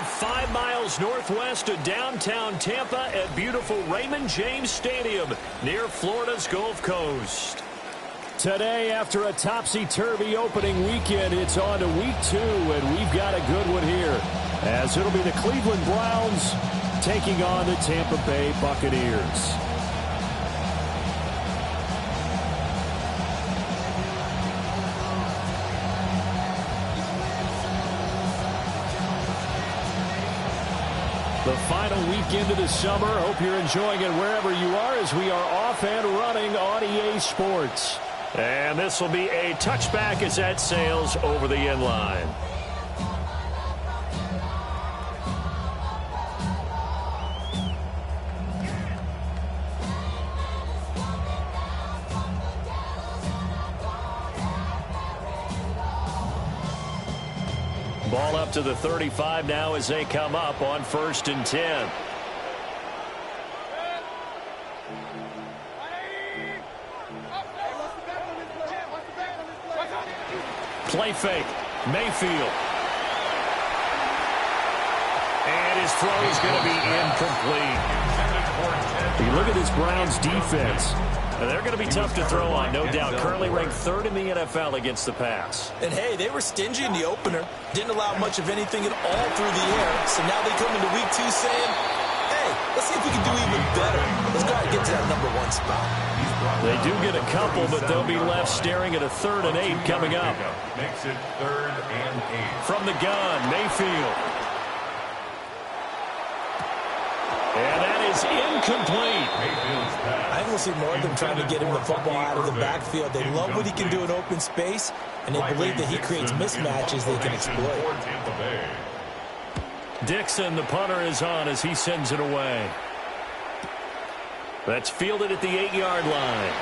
5 miles northwest of downtown Tampa at beautiful Raymond James Stadium near Florida's Gulf Coast. Today, after a topsy-turvy opening weekend, it's on to week 2, and we've got a good one here, as it'll be the Cleveland Browns taking on the Tampa Bay Buccaneers. The final weekend of the summer. Hope you're enjoying it wherever you are as we are off and running on EA Sports. And this will be a touchback as that sails over the end line. Ball up to the 35 now as they come up on 1st and 10. Play fake. Mayfield. And his throw is going to be incomplete. You look at this Browns defense. They're going to be tough to throw on, no doubt. Currently ranked 3rd in the NFL against the pass. And, hey, they were stingy in the opener. Didn't allow much of anything at all through the air. So now they come into week 2 saying, hey, let's see if we can do even better. Let's go ahead and get to that #1 spot. They do get a couple, but they'll be left staring at a 3rd and 8 coming up. Makes it 3rd and 8. From the gun, Mayfield. And that is incomplete. I think we'll see more of them trying to get him the football out of the backfield. They love what he can do in open space, and they believe that he creates mismatches they can exploit. Dixon, the punter, is on as he sends it away. That's fielded at the 8-yard line.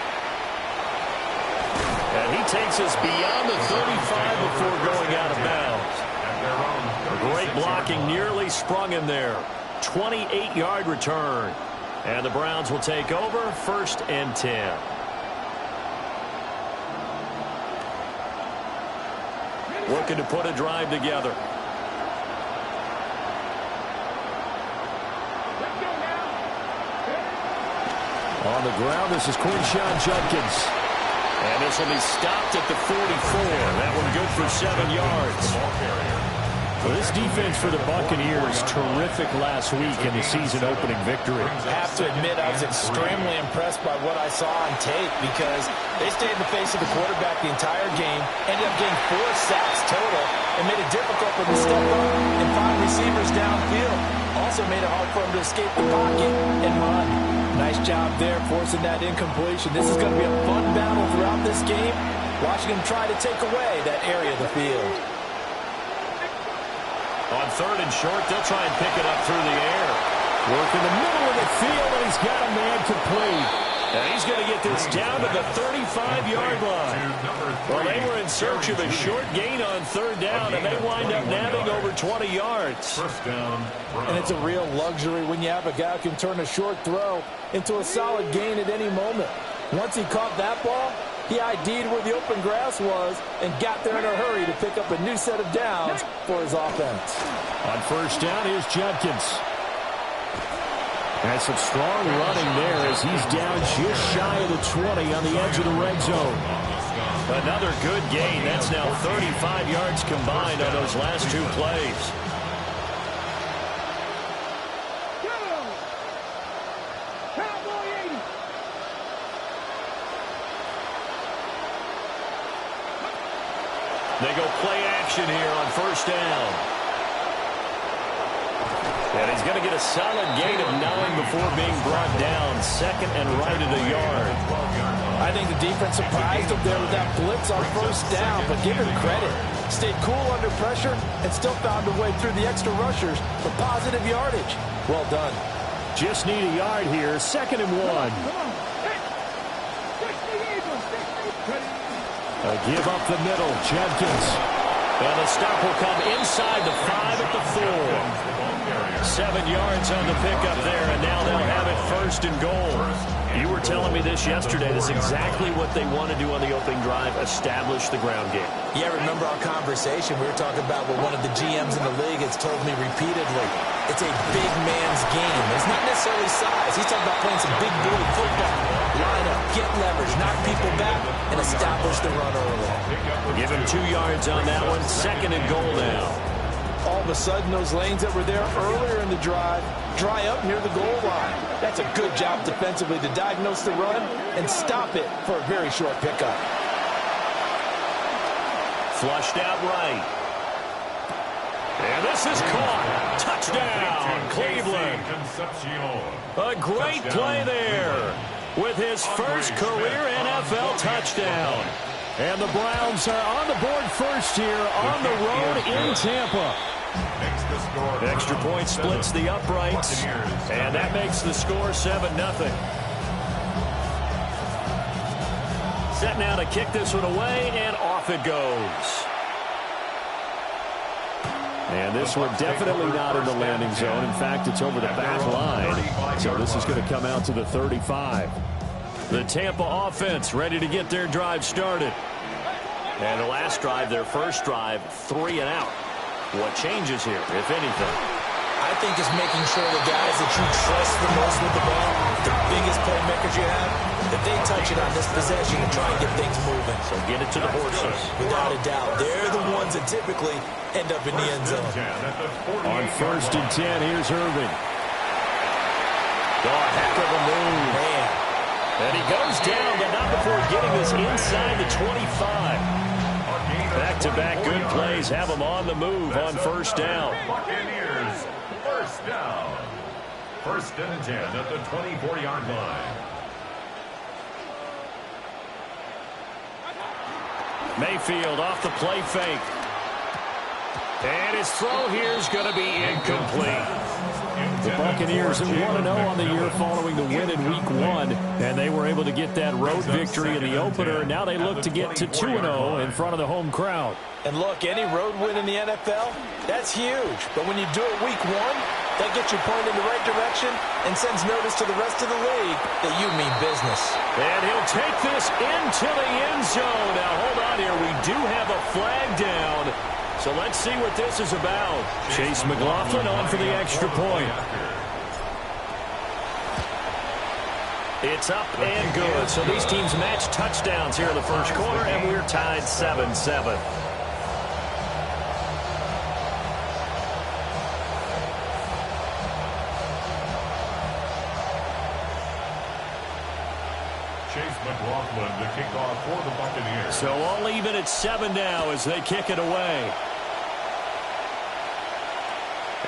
And he takes us beyond the 35 before going out of bounds. Great blocking, nearly sprung him there. 28-yard return. And the Browns will take over 1st and 10. Looking to put a drive together. On the ground, this is Quinshon Judkins. And this will be stopped at the 44. That one good for 7 yards. Well, this defense for the Buccaneers, terrific last week in the season-opening victory. I have to admit, I was extremely impressed by what I saw on tape because they stayed in the face of the quarterback the entire game, ended up getting 4 sacks total, and made it difficult for them to step up and find receivers downfield. Also made it hard for them to escape the pocket and run. Nice job there forcing that incompletion. This is going to be a fun battle throughout this game, watching them try to take away that area of the field. On 3rd and short, they'll try and pick it up through the air. Work in the middle of the field, and he's got a man complete. And he's going to get this down to the 35-yard line. Well, they were in search of a short gain on 3rd down, and they wind up nabbing over 20 yards. First down. And it's a real luxury when you have a guy who can turn a short throw into a solid gain at any moment. Once he caught that ball, he ID'd where the open grass was and got there in a hurry to pick up a new set of downs for his offense. On 1st down, here's Judkins. And some strong running there as he's down just shy of the 20 on the edge of the red zone. Another good gain. That's now 35 yards combined on those last 2 plays. They go play action here on 1st down. And he's going to get a solid gain of 9 before being brought down. 2nd and right at a yard. I think the defense surprised him there with that blitz on 1st down, but give him credit. Stayed cool under pressure and still found a way through the extra rushers for positive yardage. Well done. Just need a yard here. 2nd and 1. A give up the middle, Judkins. And the stop will come inside the 5 at the 4. 7 yards on the pickup there, and now they'll have it 1st and goal. You were telling me this yesterday. This is exactly what they want to do on the opening drive, establish the ground game. Yeah, remember our conversation. We were talking about what one of the GMs in the league has told me repeatedly. It's a big man's game. It's not necessarily size. He's talking about playing some big boy football. Line up, get leverage, knock people back, and establish the run early. Give him 2 yards on that one. 2nd and goal now. All of a sudden, those lanes that were there earlier in the drive dry up near the goal line. That's a good job defensively to diagnose the run and stop it for a very short pickup. Flushed out right. And this is caught. Touchdown, Cleveland. A great play there with his first career NFL touchdown. And the Browns are on the board first here on the road in Tampa. Extra point splits the uprights, and that makes the score 7-0. Set now to kick this one away, and off it goes. And this one definitely not in the landing zone. In fact, it's over the back line. So this is going to come out to the 35. The Tampa offense ready to get their drive started. And the last drive, their first drive, 3 and out. What changes here, if anything? I think it's making sure the guys that you trust the most with the ball, the biggest playmakers you have, that they touch it on this possession and try and get things moving. So get it to the horses. Without a doubt. They're the ones that typically end up in the end zone. On 1st and 10, here's Irving. Oh, heck of a move. Man. And he goes down, but not before getting this inside the 25. Back-to-back good plays have him on the move on 1st down. Buccaneers, 1st down. 1st and 10 at the 24-yard line. Mayfield off the play fake. And his throw here is going to be incomplete. The Buccaneers 1-0 on the year following the win in Week 1, and they were able to get that road victory in the opener. Now they look to get to 2-0 in front of the home crowd. And look, any road win in the NFL, that's huge. But when you do it Week 1, that gets you pointed in the right direction and sends notice to the rest of the league that you mean business. And he'll take this into the end zone. Now, hold on here. We do have a flag down. So let's see what this is about. Chase McLaughlin on for the extra point. It's up and good. So these teams match touchdowns here in the first quarter, and we're tied 7-7. Chase McLaughlin to kick off for the Buccaneers. So all even at 7 now as they kick it away.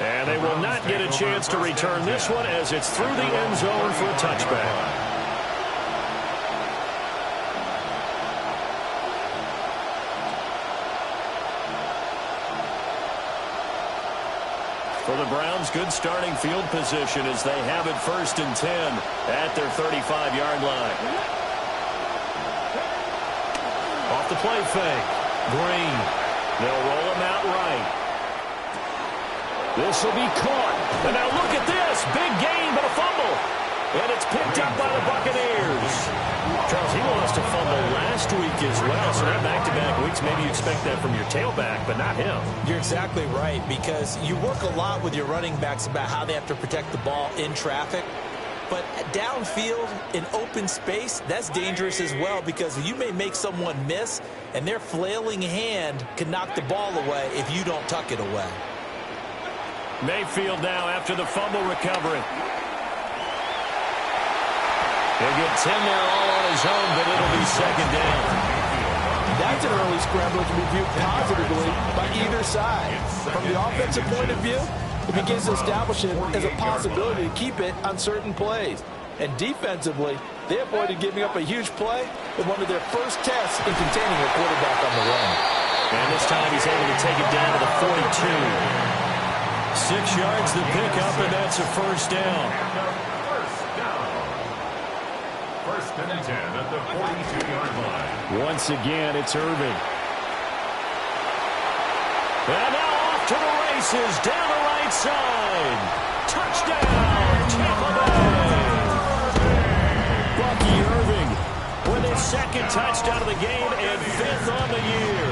And they will not get a chance to return this one as it's through the end zone for a touchback. For the Browns, good starting field position as they have it 1st and 10 at their 35-yard line. Off the play fake. Green. They'll roll him out right. This will be caught. And now look at this. Big gain, but a fumble. And it's picked up by the Buccaneers. Charles, he lost a fumble last week as well. So that back-to-back weeks, maybe you expect that from your tailback, but not him. You're exactly right, because you work a lot with your running backs about how they have to protect the ball in traffic. But downfield, in open space, that's dangerous as well, because you may make someone miss, and their flailing hand can knock the ball away if you don't tuck it away. Mayfield now after the fumble recovery. He'll get 10 there all on his own, but it'll be 2nd down. That's an early scramble to be viewed positively by either side. From the offensive point of view, it begins to establish it as a possibility to keep it on certain plays. And defensively, they avoided giving up a huge play with one of their first tests in containing a quarterback on the run. And this time he's able to take it down to the 42. 6 yards to pick up, and that's a 1st down. 1st and 10 at the 42-yard line. Once again, it's Irving. And now off to the races, down the right side. Touchdown, Tampa Bay. touchdown of the game and 5th on the year.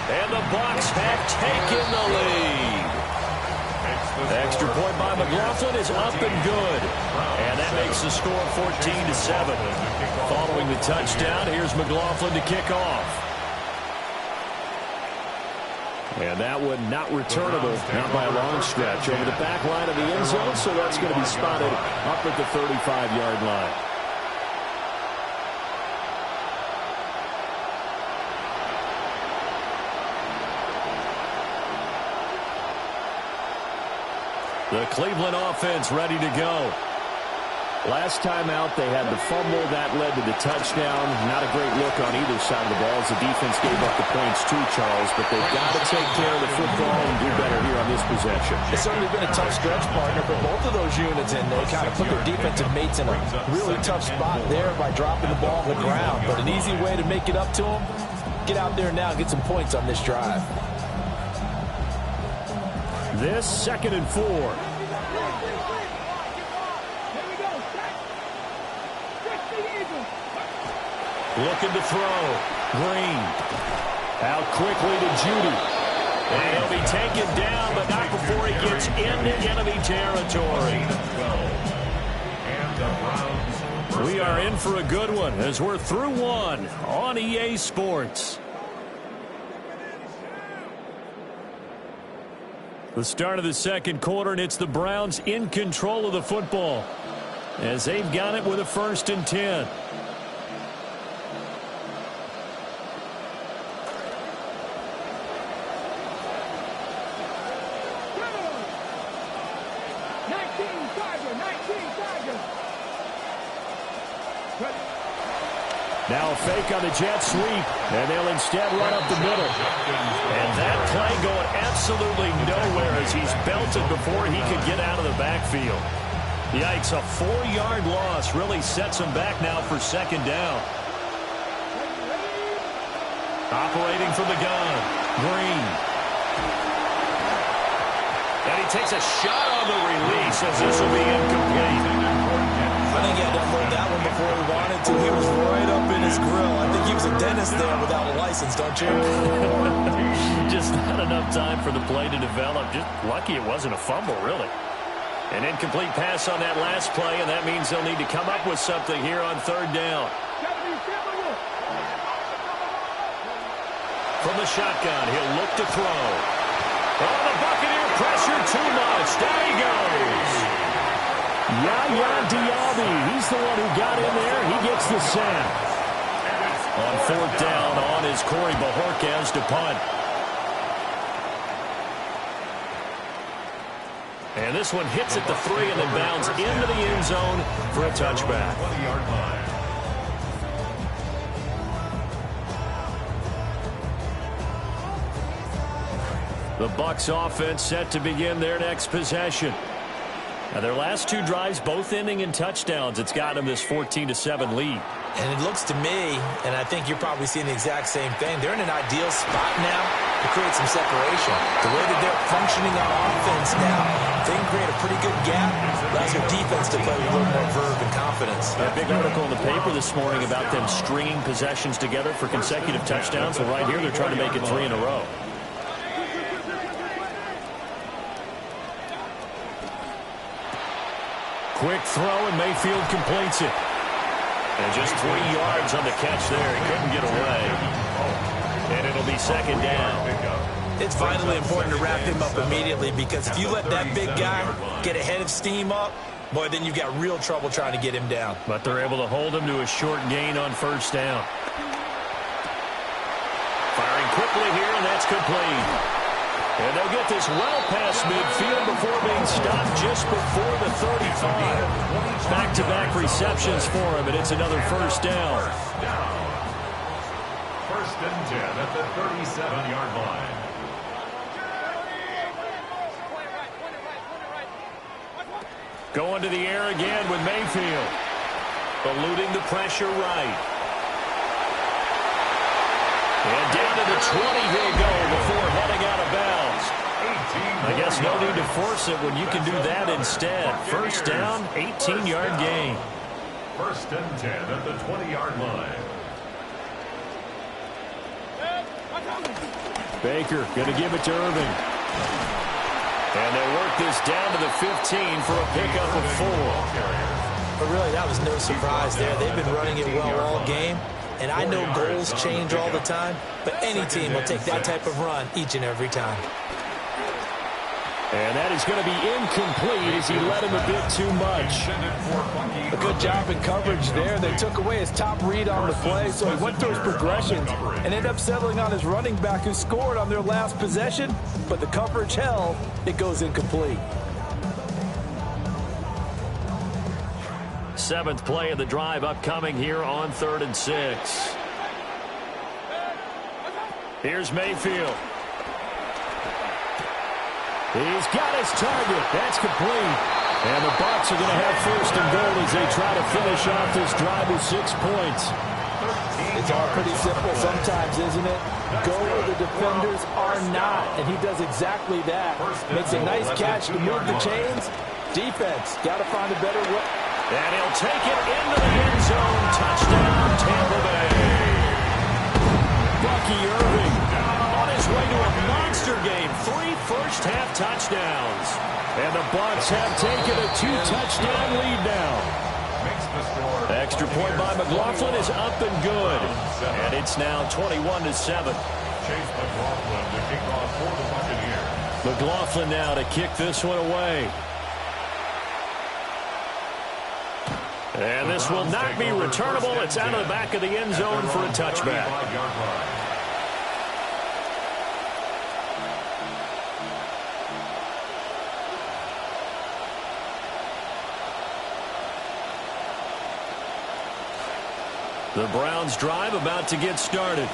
And the Bucs have taken the lead. Extra point by McLaughlin is up and good. And that makes the score 14-7. Following the touchdown, here's McLaughlin to kick off. And that one not returnable, not by a long stretch, over the back line of the end zone, so that's going to be spotted up at the 35-yard line. The Cleveland offense ready to go. Last time out, they had the fumble. That led to the touchdown. Not a great look on either side of the ball as the defense gave up the points too, Charles. But they've got to take care of the football and do better here on this possession. It's certainly been a tough stretch, partner, but both of those units in there kind of put their defensive mates in a really tough spot there by dropping the ball on the ground. But an easy way to make it up to them, get out there now and get some points on this drive. This 2nd and 4. Looking to throw. Green. Out quickly to Judy. And he'll be taken down, but not before he gets into enemy territory. We are in for a good one as we're through one on EA Sports. The start of the 2nd quarter, and it's the Browns in control of the football as they've got it with a 1st and 10. Now a fake on the jet sweep, and they'll instead run up the middle. And that play going absolutely nowhere as he's belted before he could get out of the backfield. Yikes, a 4-yard loss really sets him back now for 2nd down. Operating from the gun, Green. And he takes a shot on the release as this will be incomplete. I think he had to unload that one before he wanted to. He was right up in his grill. I think he was a dentist there without a license, don't you? Just not enough time for the play to develop. Just lucky it wasn't a fumble, really. An incomplete pass on that last play, and that means they'll need to come up with something here on 3rd down. From the shotgun, he'll look to throw. Oh, the Buccaneer pressure too much. Down he goes. Yaya Diaby, he's the one who got in there. He gets the sack. On 4th down, on is Corey Bajorquez to punt. And this one hits at the 3 and then bounds into the end zone for a touchback. The Bucs offense set to begin their next possession. Now, their last 2 drives, both ending in touchdowns. It's got them this 14-7 lead. And it looks to me, and I think you're probably seeing the exact same thing, they're in an ideal spot now to create some separation. The way that they're functioning on offense now, they can create a pretty good gap. Allows their defense to play with a little more verve and confidence. A big article in the paper this morning about them stringing possessions together for consecutive touchdowns. Well, right here, they're trying to make it 3 in a row. Quick throw, and Mayfield completes it. And just 3 yards on the catch there. He couldn't get away. And it'll be 2nd down. It's vitally important to wrap him up immediately because if you let that big guy get ahead of steam up, boy, then you've got real trouble trying to get him down. But they're able to hold him to a short gain on 1st down. Firing quickly here, and that's complete. And they'll get this well past midfield before being stopped just before the 35. Back-to-back receptions for him, and it's another 1st down. 1st and 10 at the 37-yard line. Going to the air again with Mayfield. Eluding the pressure right. And down to the 20 he'll go before heading out of bounds. I guess no need to force it when you can do that instead. 1st down, 18-yard gain. 1st and 10 at the 20-yard line. Baker going to give it to Irving. And they work this down to the 15 for a pickup of 4. But really, that was no surprise there. They've been running it well all game. And I know goals change all the time, but any team will take that type of run each and every time. And that is going to be incomplete as he led him a bit too much. A good job in coverage there. They took away his top read on the play, so he went through his progressions and ended up settling on his running back who scored on their last possession. But the coverage held, it goes incomplete. 7th play of the drive upcoming here on 3rd and 6. Here's Mayfield. He's got his target. That's complete. And the Bucs are going to have 1st and goal as they try to finish off this drive with 6 points. It's all pretty simple sometimes, isn't it? Go where the defenders are not, and he does exactly that. Makes a nice catch to move the chains. Defense, got to find a better way. And he'll take it into the end zone. Touchdown, Tampa Bay. Bucky Irving on his way to a monster game. 3 first-half touchdowns. And the Bucs have taken a 2-touchdown lead now. Extra point by McLaughlin is up and good. And it's now 21-7. Chase McLaughlin to kick off for the Buccaneers. McLaughlin now to kick this one away. And this will not be returnable. It's out of the back of the end zone for a touchback. The Browns drive about to get started.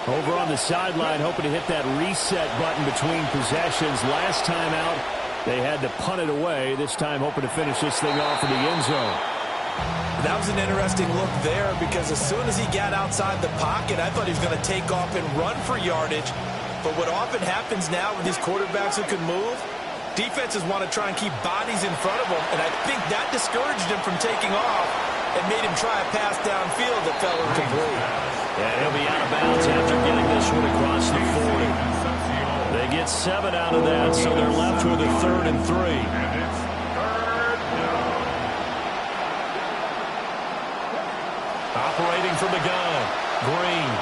Over on the sideline, hoping to hit that reset button between possessions. Last time out, they had to punt it away. This time hoping to finish this thing off in the end zone. That was an interesting look there because as soon as he got outside the pocket, I thought he was going to take off and run for yardage. But what often happens now with these quarterbacks who can move, defenses want to try and keep bodies in front of them, and I think that discouraged him from taking off and made him try a pass downfield that fell incomplete. And he'll be out of bounds after getting this one across the 40. They get 7 out of that, so they're left with a 3rd and 3. Operating from the gun, Green.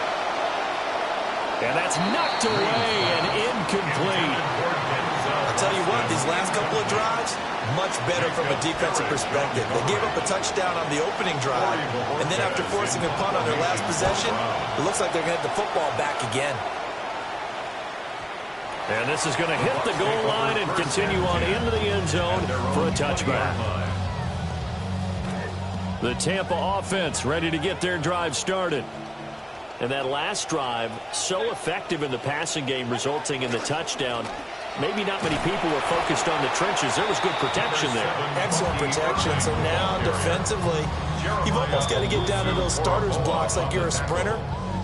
And that's knocked away and incomplete. I'll tell you what, these last couple of drives, much better from a defensive perspective. They gave up a touchdown on the opening drive, and then after forcing a punt on their last possession, it looks like they're going to get the football back again. And this is going to hit the goal line and continue on into the end zone for a touchback. The Tampa offense ready to get their drive started. And that last drive, so effective in the passing game, resulting in the touchdown. Maybe not many people were focused on the trenches. There was good protection there. Excellent protection. So now defensively, you've almost got to get down to those starters blocks like you're a sprinter.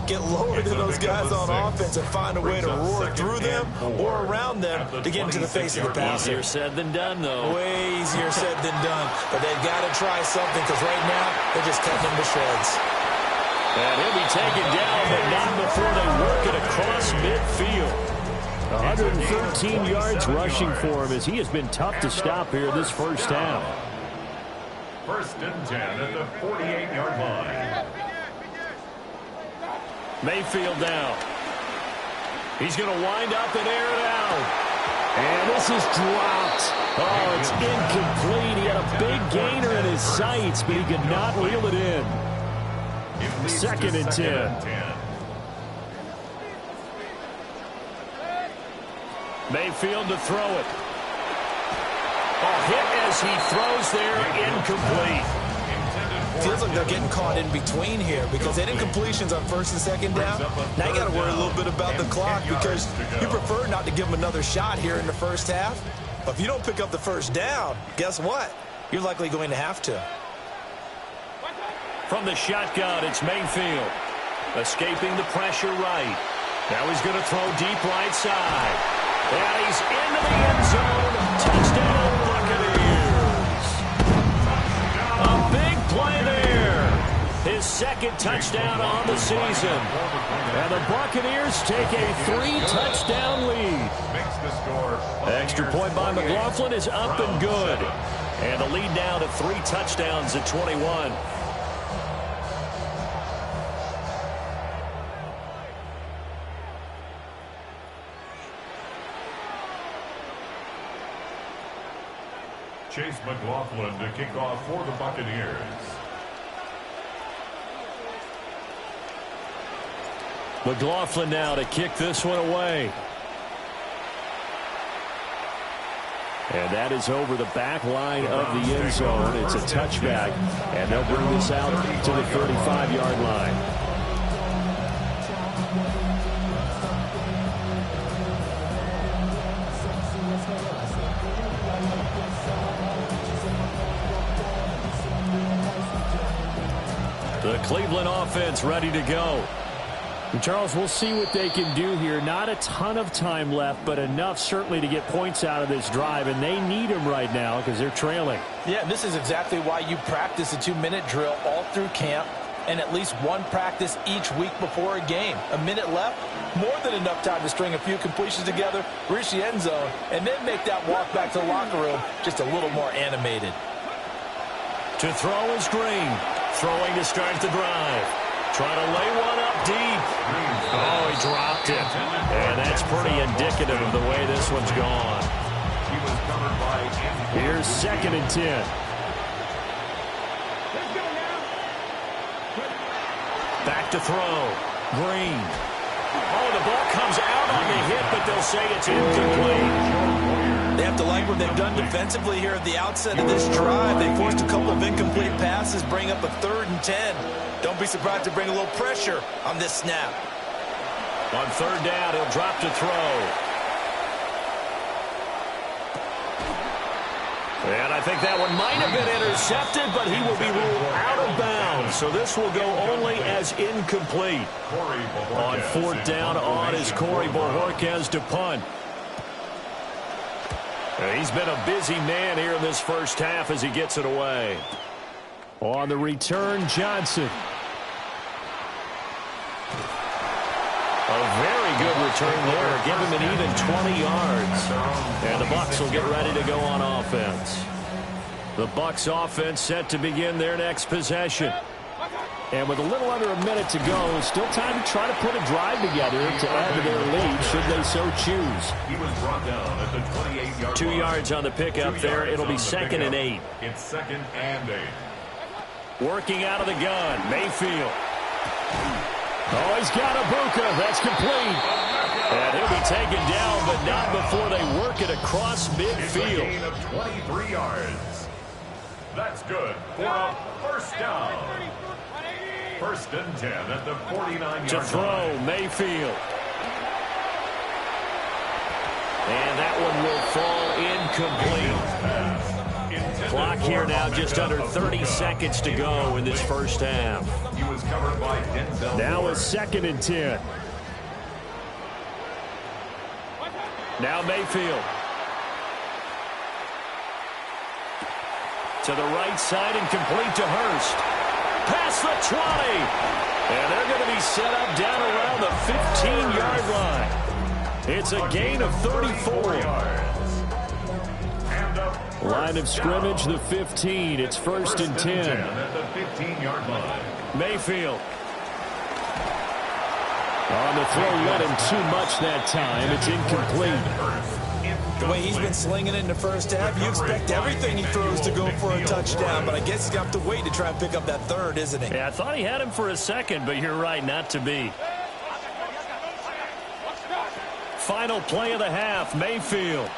Get lower than those guys on offense and find a way to roar through them or around them to get into the face of the passer. Easier said than done, though. Way easier said than done. But they've got to try something because right now they're just cutting them to shreds. And he'll be taken down, but not before they work it across midfield. 113 yards rushing for him as he has been tough to stop here this first half. 1st and 10 at the 48-yard line. Mayfield down. He's going to wind up and air it out. And this is dropped. Oh, it's incomplete. He had a big gainer in his sights, but he could not reel it in. 2nd and 10. Mayfield to throw it. A hit as he throws there, incomplete. Feels like they're getting caught in between here because they did completions on 1st and 2nd down. Now you got to worry a little bit about the clock because you prefer not to give them another shot here in the first half. But if you don't pick up the 1st down, guess what? You're likely going to have to. From the shotgun, it's Mayfield. Escaping the pressure right. Now he's going to throw deep right side. And he's into the end zone. Touchdown, Buccaneers. A big play there. His 2nd touchdown on the season. And the Buccaneers take a 3-touchdown lead. Extra point by McLaughlin is up and good. And the lead now to 3 touchdowns at 21. Chase McLaughlin to kick off for the Buccaneers. McLaughlin now to kick this one away. And that is over the back line of the end zone. It's a touchback, and they'll bring this out to the 35-yard line. The Cleveland offense ready to go. And Charles, we'll see what they can do here. Not a ton of time left, but enough certainly to get points out of this drive, and they need them right now because they're trailing. Yeah, this is exactly why you practice a 2-minute drill all through camp and at least one practice each week before a game. A minute left, more than enough time to string a few completions together, reach the end zone, and then make that walk back to the locker room just a little more animated. To throw is Green. Throwing to start the drive. Trying to lay one up deep. Oh, he dropped it. And that's pretty indicative of the way this one's gone. Here's 2nd and 10. Back to throw. Green. Oh, the ball comes out on the hit, but they'll say it's incomplete. They have to like what they've done defensively here at the outset of this drive. They forced a couple of incomplete passes, bring up a 3rd and 10. Don't be surprised to bring a little pressure on this snap. On 3rd down, he'll drop to throw. And I think that one might have been intercepted, but he will be ruled out of bounds. So this will go only as incomplete. On 4th down, on is Corey Bojorquez to punt. He's been a busy man here in this first half as he gets it away. On the return, Johnson. A very good return there. Give him an even 20 yards. And the Bucs will get ready to go on offense. The Bucs offense set to begin their next possession. And with a little under a minute to go, still time to try to put a drive together to add to their lead should they so choose. He was brought down at the 28-yard line. 2 yards on the pickup there. It'll be 2nd and 8. It's 2nd and 8. Working out of the gun, Mayfield. Oh, he's got Ibuka. That's complete. And he'll be taken down, but not before they work it across midfield. It's a gain of 23 yards. That's good for a 1st down. 1st and 10 at the 49-yard line. To throw, Mayfield. And that one will fall incomplete. Clock here now just under 30 seconds to go in this first half. He was covered by Denzel. Now it's 2nd and 10. Now Mayfield. To the right side and complete to Hurst. Past the 20. And they're going to be set up down around the 15-yard line. It's a gain of 34. Line of scrimmage, the 15. It's 1st and 10. At the 15-yard line. Mayfield. On the throw, led him too much that time. It's incomplete. The way he's been slinging it in the first half, you expect everything he throws to go for a touchdown, but I guess he's going to have to wait to try and pick up that 3rd, isn't he? Yeah, I thought he had him for a second, but you're right, not to be. Final play of the half, Mayfield.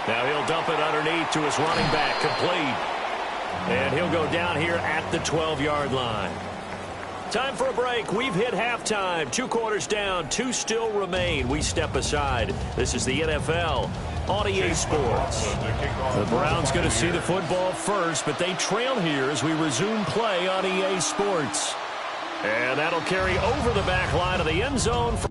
Now he'll dump it underneath to his running back, complete. And he'll go down here at the 12-yard line. Time for a break. We've hit halftime. 2 quarters down. 2 still remain. We step aside. This is the NFL on EA Sports. The Browns going to see the football first, but they trail here as we resume play on EA Sports. And that'll carry over the back line of the end zone for